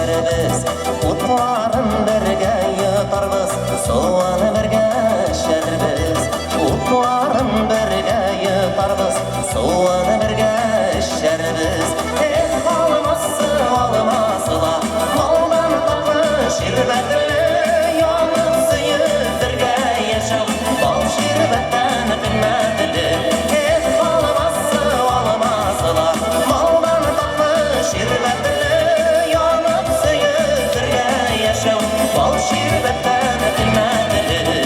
şerbiz, utların birge yutarmız, soğanı birge şerbiz, utların birge yutarmız, soğanı birge şerbiz. Olmazsa olmazla, maldan tatlı şerbetli, yanıp suyup birge yaşam, bal şerbetten kıymetli. Olmazsa olmazla, maldan tatlı şerbetli, yanıp suyup birge yaşam, bal şerbetten kıymetli.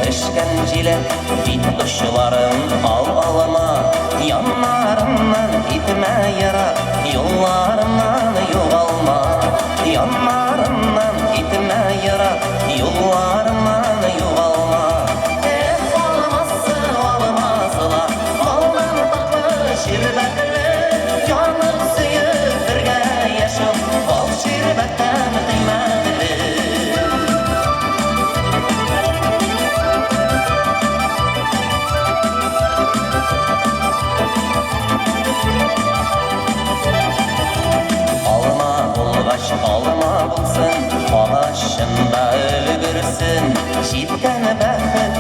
Işkenciler, bit uşularım al alma, yanlarımdan gitme yarar, yollarımdan yoğalma, yanlarımdan gitme yarar, yollarımdan yoğalma. Olmazsa olmazla, maldan tatlı şerbetli, yanıp suyup birge yaşam, bal şerbetten kıymetli. Alma bulsun, ağaçında ölgürsün, şidden bəxtin